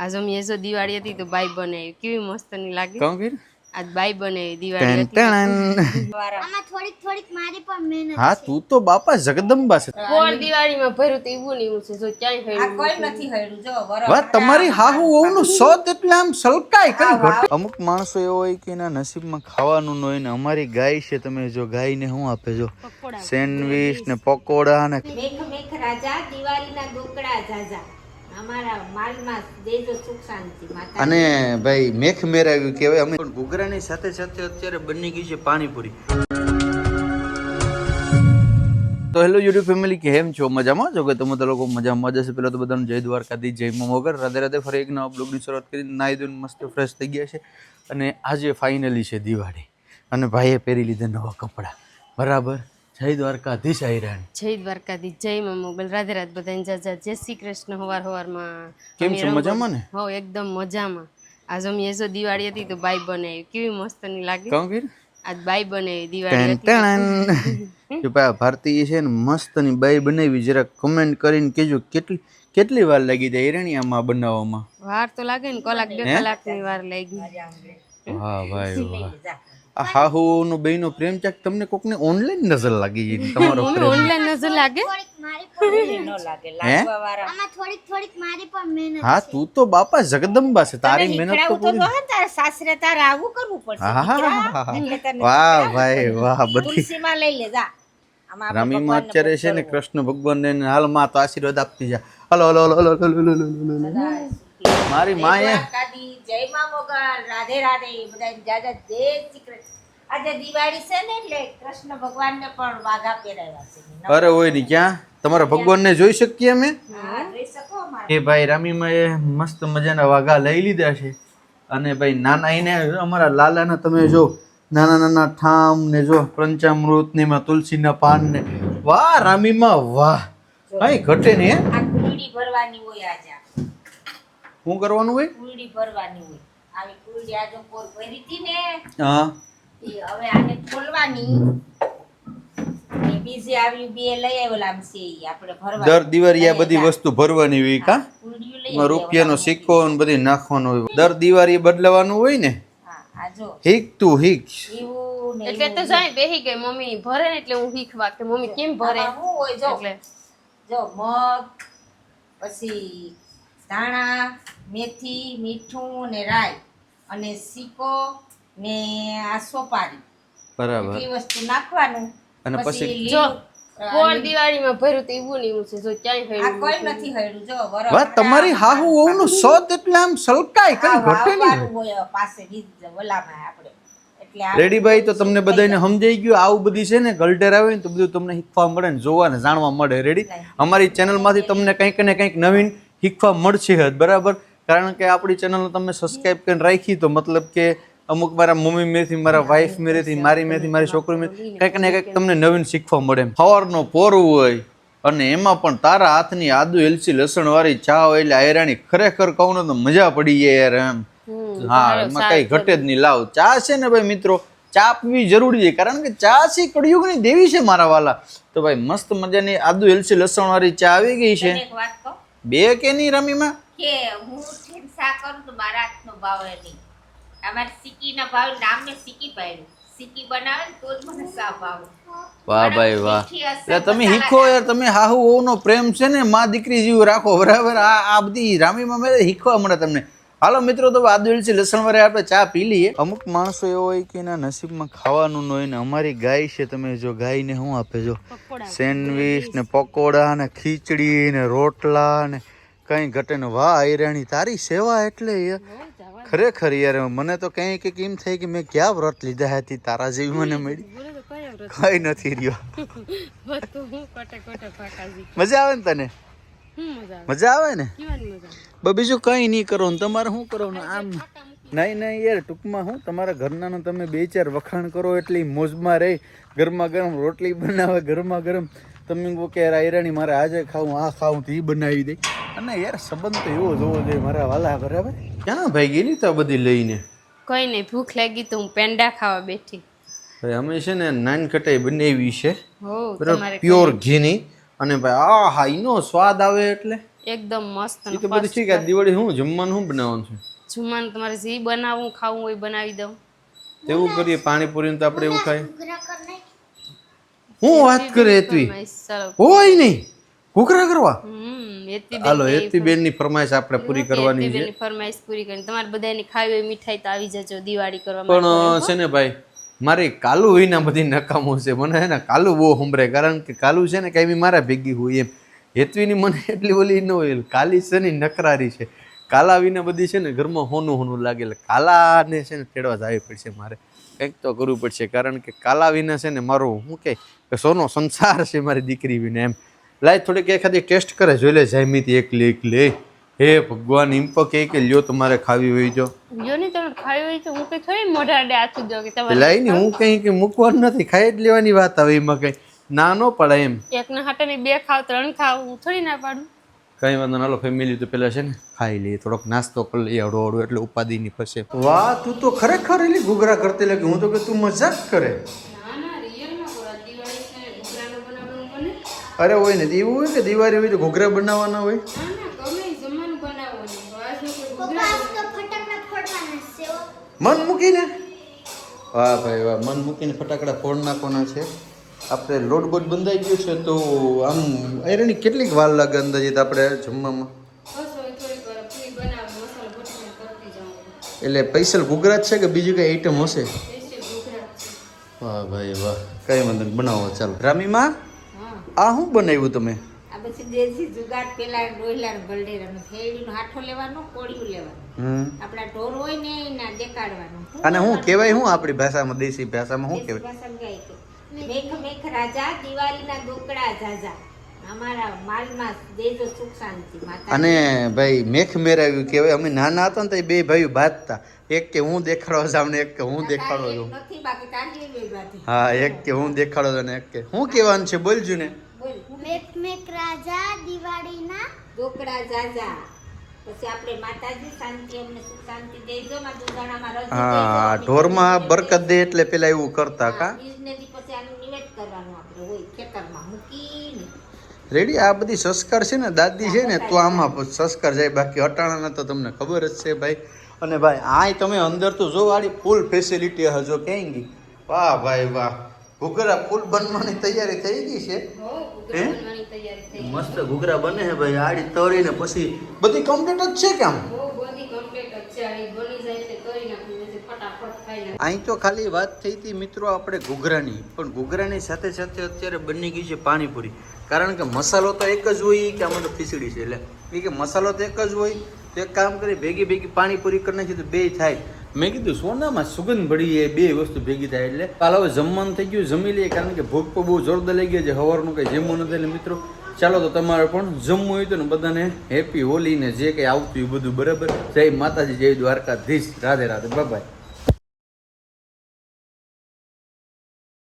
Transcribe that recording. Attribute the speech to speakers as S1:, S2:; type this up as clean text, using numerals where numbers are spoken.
S1: आज हम ये जो दिवाળી હતી તો બાઈ બનાવી કેવી મસ્ત ની લાગે
S2: કોણ કર
S1: આજ બાઈ બનાવી દિવાળી હતી
S3: આમાં થોડીક થોડીક મારી પણ મહેનત
S2: હા તું તો બાપા જગદંબા છે
S1: કોણ દિવાળીમાં ભર્યું તો એવું ને એવું છે જો ક્યાંય
S4: આ
S1: ભર્યું
S4: કોઈ નથી હર્યું જો વરો
S2: વાહ તમારી હાહુ વહુનું સોત એટલે આમ સલકાય કઈ ઘટે અમુક માણસો એવો હોય કે એના નસીબમાં ખાવાનું ન હોય ને અમારી ગાય છે તમે જો ગાયને શું આપે જો સેન્ડવીચ ને પકોડા ને
S4: મેઘ મેઘ રાજા દિવાળીના ગોકળા જાજા અમારા માલમાં દેજો સુખ શાંતિ માતા
S2: અને ભાઈ મેખ મેરાવ્યું કહેવાય અમે પણ ઘૂઘરાની સાથે સાથે અત્યારે બની ગઈ છે પાણીપુરી તો હેલો યુટ્યુબ ફેમિલી કેમ છો મજામાં જો કે તમે તો લોકો મજામાં જશે પહેલાં તો બધાને જય દ્વારકાથી જય મગર રાધે રાધે ફરી એક નવા બ્લોગની શરૂઆત કરી નાહી ધોઈને મસ્ત ફ્રેશ થઈ ગયા છે અને આજે ફાઇનલી છે દિવાળી અને ભાઈએ પહેરી લીધા નવા કપડાં બરાબર જય દ્વારકાધીશ આયરાણી
S1: જય દ્વારકાધીશ જય મોગલ રાધે રાત બધાને જાજા જય શ્રી કૃષ્ણ હવારમાં
S2: કેમ છો મજામાં ને
S1: હો એકદમ મજામાં આજ અમે એ જો દિવાળી હતી તો બાઈ બનાવી કેવી મસ્ત ની લાગે
S2: કોણ કર
S1: આજ બાઈ બનાવી દિવાળી હતી
S2: જો ભાઈ ભારતીય છે ને મસ્ત ની બાઈ બનાવી જરા કમેન્ટ કરીને કેજો કેટલી વાર લાગી જાય હિરાણી આમાં બનાવવામાં
S1: વાર તો લાગે ને કલાક 2 કલાકની વાર લાગી
S2: વાહ ભાઈ વાહ આ હાહુ નો બેનો પ્રેમ ચાક તમને કોકને ઓનલાઈન નજર લાગી ગઈ તમારો
S1: મમ્મી
S2: પ્રેમ
S1: ઓનલાઈન નજર લાગે
S3: થોડીક મારી પણ
S4: ન લાગે લાગવા વાળા
S3: આમાં થોડીક થોડીક મારી પણ મહેનત
S2: હા તું તો બાપા જગદંબા છે તારી મહેનત તો
S4: નીકળાવું તો
S2: પૂરી
S4: જોહે ને તારા સાસરે તારે આવું કરવું પડશે
S2: હા
S4: એટલે તને
S2: વાહ ભાઈ વાહ બધી
S4: તુલસીમાં લઈ લે જા આમાં આપણે
S2: રમીમાં અત્યારે છે ને કૃષ્ણ ભગવાનને હાલમાં તો આશીર્વાદ આપતી જા hello hello hello hello hello મારી માએ
S4: દ્વારકાધી જય મા મોગલ રાધે રાધે બધા જાજા જય શ્રી કૃષ્ણ આજે દિવાળી છે ને એટલે કૃષ્ણ ભગવાનને પણ વાઘા પહેરાવ્યા છે
S2: અરે હોય ની ક્યાં તમારા ભગવાનને જોઈ શકીએ અમે
S4: હા જોઈ શકો અમારે
S2: એ ભાઈ રામીમાએ મસ્ત મજાના વાઘા લઈ લીધા છે અને ભાઈ નાના એને અમારા લાલાના તમે જો નાના નાના ઠામ ને જો પંચામૃત ને એમાં તુલસીના પાન ને વાહ રામીમાં વાહ કઈ ઘટે ને
S4: આ કુલડી ભરવાની હોય આજે
S2: શું કરવાનું હોય
S4: કુલડી ભરવાની હોય આવી કુલડી આજે પોર ભરી હતી ને
S2: હા
S4: એ હવે આને ખોલવાની ને બીજી આવી બે લઈ આવેલા આમ છે ઈ આપણે ભરવા
S2: દર દિવાળી આ બધી વસ્તુ ભરવાની હોય કા
S4: કુલડીઓ લઈ
S2: એમાં રૂપિયાનો સિક્કો ને બધી નાખવાનો હોય દર દિવાળી બદલાવાનું હોય ને
S4: હા આ જો
S2: હીક તું હીક
S4: એવું ને
S1: એટલે તો જાય બેહી ગઈ મમ્મી ભરે ને એટલે હું શીખવા કે મમ્મી કેમ ભરે
S4: આમાં શું હોય જો
S1: એટલે
S4: જો મગ પછી ધાણા મેથી મીઠું ને રાઈ અને સિક્કો ને આ સોપારી
S2: બરાબર
S4: એ વસ્તુ નાખવાનું
S2: અને પછી
S1: જો
S4: લીલું,
S1: કોણ દિવાળીમાં ભર્યું તો એવું ને એવું છે જો ક્યાંય
S4: આ
S1: ભર્યું
S4: કોઈ નથી હર્યું જો વરો
S2: વાહ તમારી હાહુ વહુનું સોત એટલે આમ સલકાય કઈ ઘટે નહીં
S4: વાવવાનું હોય પાસે ઓલામાં આપણે એટલે આ
S2: રેડી ભાઈ તો તમને બધાને સમજાઈ ગયું આવું બધી છે ને ગલ્ટેર આવે ને તો બધું તમને શીખવા મળે ને જોવા ને જાણવા મળે રેડી અમારી ચેનલમાંથી તમને કંઈક ને કંઈક નવીન શીખવા મળશે જ બરાબર કારણ કે આપણી ચેનલ તમે સબસ્ક્રાઇબ કરીને રાખી તો મતલબ કે અમુક મારા મમ્મી મેથી મારા વાઈફ મેરેથી મારી મેથી મારી છોકરી મેથી કંઈક ને કંઈક તમને નવીન શીખવા મળે એમ સવારનો પોરું હોય અને એમાં પણ તારા હાથની આદુ એલચી લસણ વાળી ચા હોય એટલે આયરાણી ખરેખર કહું ને તો મજા પડી જાય યાર એમ હા એમાં કઈ ઘટે જ નહીં લાવ ચા છે ને ભાઈ મિત્રો ચા પીવી જરૂરી છે કારણ કે ચા છે કળિયુગની દેવી છે મારા વાલા તો ભાઈ મસ્ત મજાની આદુ એલચી લસણ વાળી ચા આવી ગઈ છે
S4: એક વાત કહું
S2: બે કે નહીં રમીમાં
S4: કે હું ઠેમસા કરું તો મારા હાથનો ભાવ નહીં અમારે સિક્કીના ભાવ નામને સિક્કી પાડ્યું સિક્કી બનાવે ને તો જ મને સા ભાવ
S2: વાહ ભાઈ વાહ એટલે તમે શીખો યાર તમે હાહુ વહુનો પ્રેમ છે ને માં દીકરી જેવું રાખો બરાબર આ બધી રામીમાં મેં શીખવા મળે તમને હાલો મિત્રો તો આદુ એલચી લસણ વાળે આપણે ચા પી લઈએ અમુક માણસો એવો હોય કે એના નસીબમાં ખાવાનું ન હોય ને અમારી ગાય છે તમે જો ગાયને શું આપે જો સેન્ડવીચ ને પકોડા ને ખીચડી ને રોટલા ને કઈ ઘટે ને વાહ આયરાણી તારી સેવા એટલે ખરેખર યાર મને તો કંઈક એમ થાય કે મેં ક્યાં વ્રત લીધા હતી તારા જેવી મને મળી કઈ નથી રહ્યો મજા આવે ને તને મજા આવે ને બીજું કઈ નહીં કરો ને તમારે શું કરો ને આમ નહીં યાર ટૂંકમાં હું તમારા ઘરના તમે 2-4 વખાણ કરો એટલે મોજમાં રહી ગરમા ગરમ રોટલી બનાવે ગરમા ગરમ તમે કહો કે આયરાણી મારે આજે ખાવું આ ખાવું તો એ બનાવી દે અને યાર સંબંધ તો એવો જોવો જોઈએ મારા વાલા બરાબર ક્યાં ભાઈ ગયેલી તો બધી લઈને
S1: કઈ નહીં ભૂખ લાગી તો હું પેંડા ખાવા બેઠી
S2: ભાઈ અમે છે ને નાનખટાઈ બનાવી છે
S1: હો
S2: બરાબર પ્યોર ઘીની અને ભાઈ આ હા એનો સ્વાદ આવે એટલે
S1: એકદમ મસ્ત
S2: એ તો બધી ઠીક. આ દિવાળી શું જમવાનું શું બનાવવાનું છે?
S1: જમવાનું તમારે જે બનાવવું ખાવું હોય બનાવી દઉં.
S2: તેવું કરીએ. પાણીપુરી તો આપણે એવું ખાય.
S3: ઘૂઘરા કર નાખ.
S2: હું વાત કરે હેતવી?
S1: ચાલો.
S2: હોય નહીં ઘૂઘરા કરવા.
S1: હેતવી
S2: હાલો હેતવી બેન ની ફરમાઈશ આપણે પૂરી કરવાની છે.
S1: ફરમાઈશ પૂરી કરીને તમારે બધાની ખાવી હોય મીઠાઈ તો આવી જજો દિવાળી કરવા
S2: પણ છે ને ભાઈ મારી કાલુ વિના બધી નકામું છે. મને છે ને કાલુ બહુ સંભળાય, કારણ કે કાલુ છે ને કાંઈ મારા ભેગી હોય એમ. હેતવીની મને એટલી ઓલી ન હોય. કાલી છે ને નકરારી છે. કાલા વિના બધી છે ને ઘરમાં હોનું હોનું લાગે. એટલે કાલાને છે ને તેડવા જ આવી પડશે મારે. કંઈક તો કરવું પડશે, કારણ કે કાલા વિના છે ને મારું શું કે સોનો સંસાર છે મારી દીકરી વિના એમ. લાય થોડીક એખાદી ટેસ્ટ કરે જોઈ લે જાયમીથી એકલી. હે ભગવાન એમ કહે કે લ્યો તમારે ખાવી હોય જો
S1: જો ને તમે ખાવી હોય તો હું કઈ થોડી મોઢાડે આથું દઉં કે તમારે
S2: લાઈ ને હું કઈ કે મૂકવાનું નથી, ખાઈ જ લેવાની વાત આવે. એમાં કઈ ના ન પડે એમ.
S1: એકના હાટે બે ખાવ 3 ખાવ હું થોડી ના પાડું.
S2: કઈ વાંધો ના. ફેમિલી તો પેલા છે ને ખાઈ લઈએ, થોડોક નાસ્તો કરી લઈએ હળો હળો, એટલે ઉપાધિ ની ફસે. વાહ તું તો ખરેખર એલી ઘૂઘરા કરતી લાગે. હું તો કે તું મજાક કરે. અરે હોય ને એવું હોય કે દિવાળી હોય તો ઘૂઘરા બનાવવાના હોય.
S3: પપ્પા આજ તો ફટાકડા ફોડવાના છે હો.
S2: મન મૂકીને વાહ ભાઈ વાહ, મન મૂકીને ફટાકડા ફોડ નાખવાના છે. આપણે લોટ બોટ બંધાઈ ગયો છે તો આમ એની કેટલીક વાર લાગે અંદાજિત આપણે જમવામાં? એટલે સ્પેશિયલ ઘૂઘરા જ છે કે બીજું કઈ આઈટમ હશે? વાહ ભાઈ વાહ, કઈ વાંધો નહીં, બનાવો ચાલો. રામીમાં આ શું બનાવ્યું તમે?
S4: આ પછી દેશી જુગાડ પેલા રોયલા ગલડેરાનું થેડીનું હાથો લેવાનો, કોળિયું લેવાનું. આપણા ઢોર હોય ને એના દેખાડવાનું.
S2: અને હું કહેવાય શું આપણી ભાષામાં, દેશી ભાષામાં શું કહેવાય?
S4: ભાષામાં ગાય કે મેઘ મેઘ રાજા દિવાળીના દોકડા જાજા, અમારા માલમાં દેજો સુખ શાંતિ માતા.
S2: અને ભાઈ મેખ મેરાવ્યું કહેવાય. અમે નાના હતા ને તો બે ભાઈઓ બાંધતા, એક કે હું દેખાડો છું ને એક કે હું દેખાડો છું.
S4: નથી બાકી તારી બે બાતી.
S2: હા, એક કે હું દેખાડો છું ને એક કે હું કહેવાનું છે બોલજો ને.
S4: બોલ
S3: મેક મેક રાજા દિવાળીના
S4: દોકડા જાજા. પછી આપણે માતાજી શાંતિ અમને સુખ શાંતિ દેજો, માં દુધાણામાં રજ દેજો.
S2: હા, ઢોરમાં બરકત દે એટલે પેલા એવું કરતા કા.
S4: બીજને દી પછી આનું નિવેદ કરવાનું આપણે હોય ખેતરમાં મૂકીને.
S2: રેડી. આ બધી સંસ્કાર છે ને દાદી છે ને તો આમાં સંસ્કાર જાય, બાકી અટાણાના તો તમને ખબર જ છે ભાઈ. અને ભાઈ આય તમે અંદર તો જો આડી ફૂલ ફેસિલિટી હજો ક્યાંય ગઈ. વાહ ભાઈ વાહ, ઘૂઘરા ફૂલ બનવાની તૈયારી થઈ ગઈ છે. હે મસ્ત ઘૂઘરા બને છે ભાઈ. આડી તળીને પછી બધી કમ્પ્લીટ જ છે કે આમ? અહીં તો ખાલી વાત થઈ હતી મિત્રો આપણે ઘૂઘરાની, પણ ઘૂઘરાની સાથે સાથે અત્યારે બની ગઈ છે પાણીપુરી. કારણ કે મસાલો તો એક જ હોય કે આમાં તો ખીચડી છે, એટલે એ કે મસાલો તો એક જ હોય તો એક કામ કરી ભેગી પાણીપુરી કરી નાખી તો બે થાય. મેં કીધું સોનામાં સુગંધ ભળી એ બે વસ્તુ ભેગી થાય. એટલે કાલ હવે જમવાનું થઈ ગયું, જમી લઈએ, કારણ કે ભૂખ તો બહુ જોરદાર લઈ ગઈ છે. સવારનું કંઈ જમવું નથી. એટલે મિત્રો ચાલો તો તમારે પણ જમવું હોય તો ને બધાને હેપી હોલી ને જે કંઈ આવતું એ બધું બરાબર. જય માતાજી, જય દ્વારકાધીશ, રાધે રાધે, બાય.